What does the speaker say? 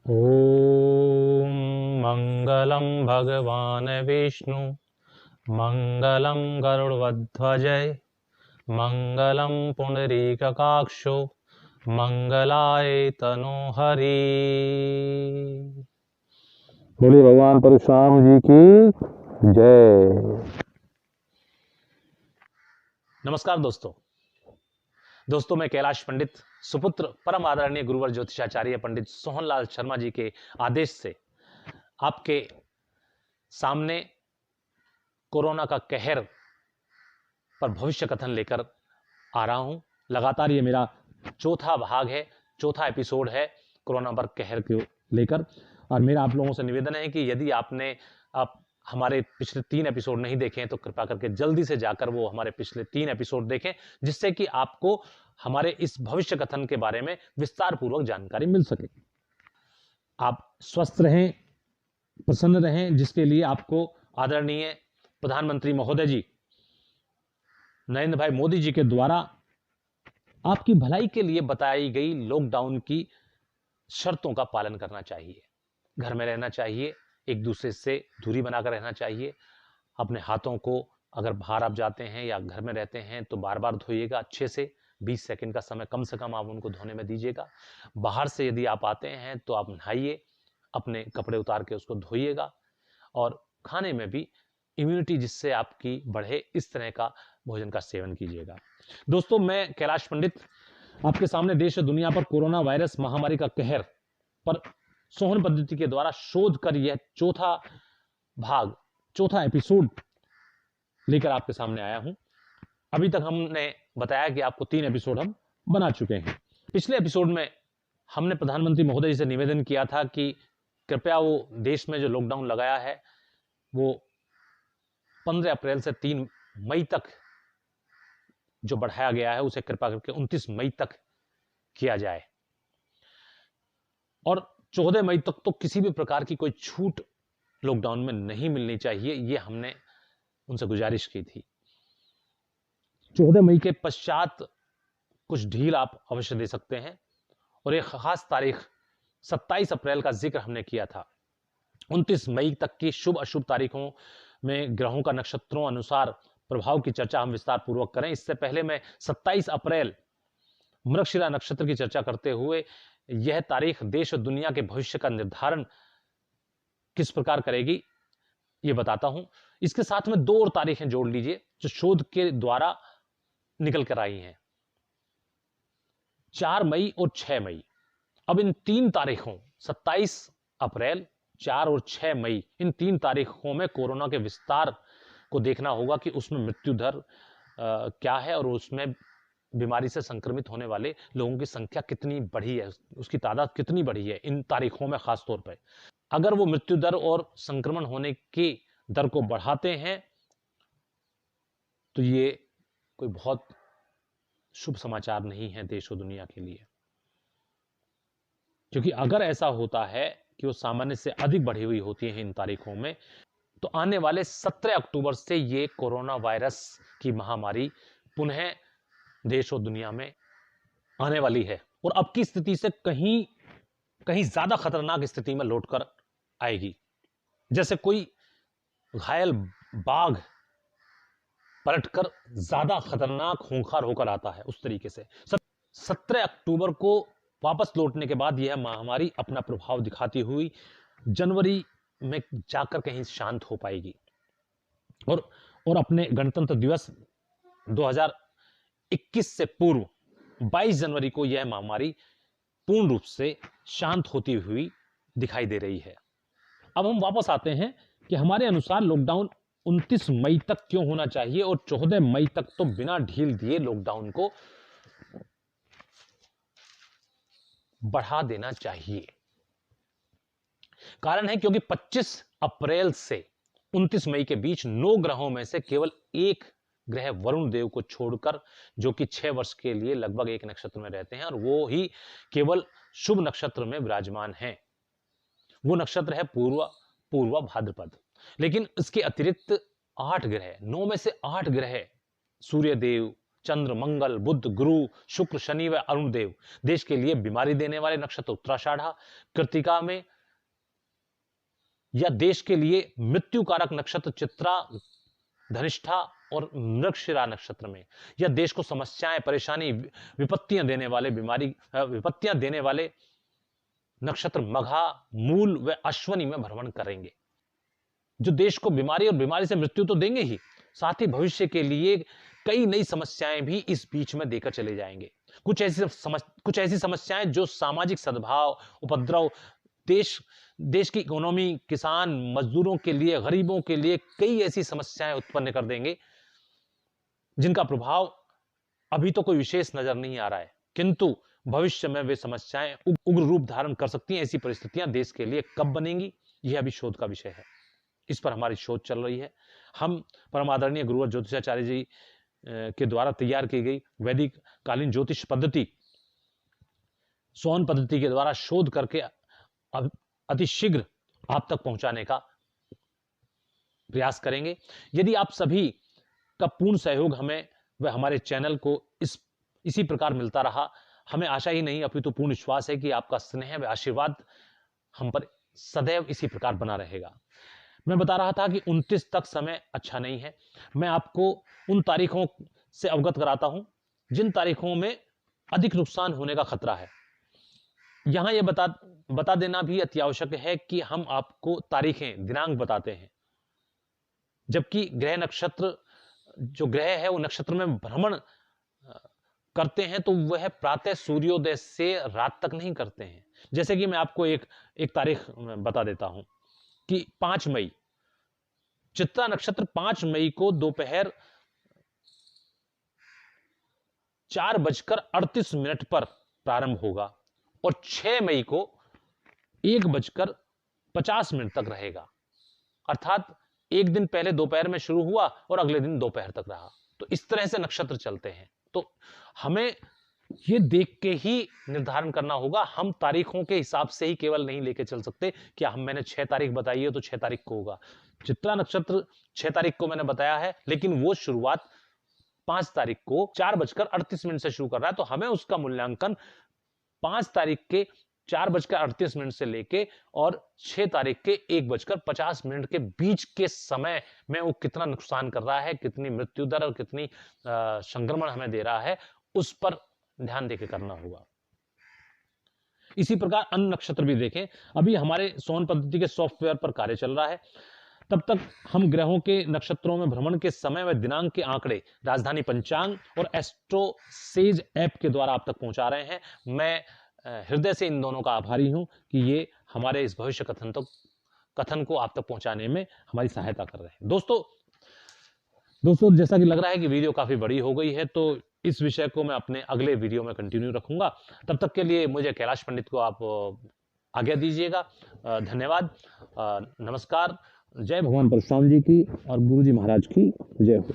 ॐ मङ्गलं भगवान् विष्णु मङ्गलं गरुडध्वजय मङ्गलं पुण्डरीकाक्षो मंगलाय तनोहरि। बोलिए भगवान परशुराम जी की जय। नमस्कार दोस्तों मैं कैलाश पंडित सुपुत्र परम आदरणीय गुरुवर ज्योतिषाचार्य पंडित सोहनलाल शर्मा जी के आदेश से आपके सामने कोरोना का कहर पर भविष्य कथन लेकर आ रहा हूं। लगातार ये मेरा चौथा भाग है, चौथा एपिसोड है कोरोना पर कहर को लेकर। और मेरा आप लोगों से निवेदन है कि यदि आपने हमारे पिछले 3 एपिसोड नहीं देखे हैं तो कृपया करके जल्दी से जाकर वो हमारे पिछले 3 एपिसोड देखें, जिससे कि आपको हमारे इस भविष्य कथन के बारे में विस्तार पूर्वक जानकारी मिल सके। आप स्वस्थ रहें, प्रसन्न रहें, जिसके लिए आपको आदरणीय प्रधानमंत्री महोदय जी नरेंद्र भाई मोदी जी के द्वारा आपकी भलाई के लिए बताई गई लॉकडाउन की शर्तों का पालन करना चाहिए। घर में रहना चाहिए, एक दूसरे से दूरी बनाकर रहना चाहिए। अपने हाथों को अगर बाहर आप जाते हैं या घर में रहते हैं तो बार बार धोइएगा अच्छे से। 20 सेकंड का समय कम से कम आप उनको धोने में दीजिएगा। बाहर से यदि आप आते हैं तो आप नहाइए, अपने कपड़े उतार के उसको धोइएगा। और खाने में भी इम्यूनिटी जिससे आपकी बढ़े, इस तरह का भोजन का सेवन कीजिएगा। दोस्तों मैं कैलाश पंडित आपके सामने देश और दुनिया पर कोरोना वायरस महामारी का कहर पर सोहन पद्धति के द्वारा शोध कर यह चौथा एपिसोड लेकर आपके सामने आया हूं। अभी तक हमने बताया कि आपको 3 एपिसोड हम बना चुके हैं। पिछले एपिसोड में हमने प्रधानमंत्री महोदय जी से निवेदन किया था कि कृपया वो देश में जो लॉकडाउन लगाया है वो 15 अप्रैल से 3 मई तक जो बढ़ाया गया है उसे कृपया करके 29 मई तक किया जाए। और 14 मई तक तो किसी भी प्रकार की कोई छूट लॉकडाउन में नहीं मिलनी चाहिए, ये हमने उनसे गुजारिश की थी। 14 मई के पश्चात कुछ ढील आप अवश्य दे सकते हैं। और एक खास तारीख 27 अप्रैल का जिक्र हमने किया था। 29 मई तक की शुभ अशुभ तारीखों में ग्रहों का नक्षत्रों अनुसार प्रभाव की चर्चा हम विस्तार पूर्वक करें। इससे पहले मैं 27 अप्रैल मृगशिरा नक्षत्र की चर्चा करते हुए यह तारीख देश और दुनिया के भविष्य का निर्धारण किस प्रकार करेगी ये बताता हूं। इसके साथ में 2 और तारीखें जोड़ लीजिए जो शोध के द्वारा निकल कर आई हैं, 4 मई और 6 मई। अब इन 3 तारीखों 27 अप्रैल, 4 और 6 मई, इन 3 तारीखों में कोरोना के विस्तार को देखना होगा कि उसमें मृत्यु दर क्या है और उसमें बीमारी से संक्रमित होने वाले लोगों की संख्या कितनी बढ़ी है, उसकी तादाद कितनी बढ़ी है इन तारीखों में खास तौर पर। अगर वो मृत्यु दर और संक्रमण होने की दर को बढ़ाते हैं तो ये कोई बहुत शुभ समाचार नहीं है देश और दुनिया के लिए। क्योंकि अगर ऐसा होता है कि वो सामान्य से अधिक बढ़ी हुई होती है इन तारीखों में, तो आने वाले 17 अक्टूबर से ये कोरोना वायरस की महामारी पुनः देश और दुनिया में आने वाली है और अब की स्थिति से कहीं ज्यादा खतरनाक स्थिति में लौटकर आएगी। जैसे कोई घायल बाघ पलटकर ज्यादा खतरनाक खूंखार होकर आता है, उस तरीके से 17 अक्टूबर को वापस लौटने के बाद यह महामारी अपना प्रभाव दिखाती हुई जनवरी में जाकर कहीं शांत हो पाएगी। और अपने गणतंत्र दिवस 2021 से पूर्व 22 जनवरी को यह महामारी पूर्ण रूप से शांत होती हुई दिखाई दे रही है। अब हम वापस आते हैं कि हमारे अनुसार लॉकडाउन 29 मई तक क्यों होना चाहिए और 14 मई तक तो बिना ढील दिए लॉकडाउन को बढ़ा देना चाहिए। कारण है क्योंकि 25 अप्रैल से 29 मई के बीच 9 ग्रहों में से केवल एक ग्रह वरुण देव को छोड़कर, जो कि 6 वर्ष के लिए लगभग एक नक्षत्र में रहते हैं और वो ही केवल शुभ नक्षत्र में विराजमान हैं। वो नक्षत्र है पूर्वा भाद्रपद। लेकिन इसके अतिरिक्त 8 ग्रह, 9 में से 8 ग्रह सूर्य देव, चंद्र, मंगल, बुध, गुरु, शुक्र, शनि व अरुण देव। देश के लिए बीमारी देने वाले नक्षत्र उत्तराषाढ़ा, कृत्तिका में, या देश के लिए मृत्युकारक नक्षत्र चित्रा, धनिष्ठा और मृगशिरा नक्षत्र में, या देश को समस्याएं, परेशानी, विपत्तियां देने वाले नक्षत्र मघा, मूल व अश्वनी में भ्रमण करेंगे, जो देश को बीमारी और बीमारी से मृत्यु तो देंगे ही, साथ ही भविष्य के लिए कई नई समस्याएं भी इस बीच में देकर चले जाएंगे। कुछ ऐसी समस्याएं जो सामाजिक सद्भाव, उपद्रव, देश की इकोनॉमी, किसान, मजदूरों के लिए, गरीबों के लिए कई ऐसी समस्याएं उत्पन्न कर देंगे जिनका प्रभाव अभी तो कोई विशेष नजर नहीं आ रहा है, किंतु भविष्य में वे समस्याएं उग्र रूप धारण कर सकती हैं। ऐसी परिस्थितियां देश के लिए कब बनेंगी, यह अभी शोध का विषय है। इस पर हमारी शोध चल रही है। हम परम आदरणीय गुरुवर ज्योतिषाचार्य जी के द्वारा तैयार की गई वैदिक कालीन ज्योतिष पद्धति, सोहन पद्धति के द्वारा शोध करके अति शीघ्र आप तक पहुंचाने का प्रयास करेंगे। यदि आप सभी का पूर्ण सहयोग हमें व हमारे चैनल को इसी प्रकार मिलता रहा, हमें आशा ही नहीं अपितु पूर्ण विश्वास है कि आपका स्नेह व आशीर्वाद हम पर सदैव इसी प्रकार बना रहेगा। मैं बता रहा था कि 29 तक समय अच्छा नहीं है। मैं आपको उन तारीखों से अवगत कराता हूं जिन तारीखों में अधिक नुकसान होने का खतरा है। यहां यह बता देना भी अति आवश्यक है कि हम आपको तारीखें, दिनांक बताते हैं, जबकि ग्रह नक्षत्र, जो ग्रह है वो नक्षत्र में भ्रमण करते हैं तो वह प्रातः सूर्योदय से रात तक नहीं करते हैं। जैसे कि मैं आपको एक तारीख बता देता हूं कि 5 मई, चित्रा नक्षत्र 5 मई को दोपहर 4:38 पर प्रारंभ होगा और 6 मई को 1:50 तक रहेगा। अर्थात एक दिन पहले दोपहर में शुरू हुआ और अगले दिन दोपहर तक रहा। तो इस तरह से नक्षत्र चलते हैं। तो हमें ये देख के ही निर्धारण करना होगा। हम तारीखों के हिसाब से ही केवल नहीं लेके चल सकते कि मैंने 6 तारीख बताई है तो 6 तारीख को होगा। चित्रा नक्षत्र 6 तारीख को मैंने बताया है, लेकिन वो शुरुआत 5 तारीख को 4:38 से शुरू कर रहा है, तो हमें उसका मूल्यांकन 5 तारीख के 4:38 से लेके और 6 तारीख के 1:50 के बीच के समय में वो कितना नुकसान कर रहा है, कितनी मृत्यु दर और कितनी संक्रमण हमें दे रहा है, उस पर ध्यान देके करना होगा। इसी प्रकार अन्य नक्षत्र भी देखें। अभी हमारे सोहन पद्धति के सॉफ्टवेयर पर कार्य चल रहा है। तब तक हम ग्रहों के नक्षत्रों में भ्रमण के समय व दिनांक के आंकड़े राजधानी पंचांग और एस्ट्रो सेज ऐप के द्वारा आप तक पहुंचा रहे हैं। मैं हृदय से इन दोनों का आभारी हूं कि ये हमारे इस भविष्य कथन को आप तक पहुंचाने में हमारी सहायता कर रहे हैं। दोस्तों जैसा कि लग रहा है कि वीडियो काफी बड़ी हो गई है, तो इस विषय को मैं अपने अगले वीडियो में कंटिन्यू रखूंगा। तब तक के लिए मुझे कैलाश पंडित को आप आज्ञा दीजिएगा। धन्यवाद, नमस्कार। जय भगवान परशुराम जी की और गुरु जी महाराज की जय हो।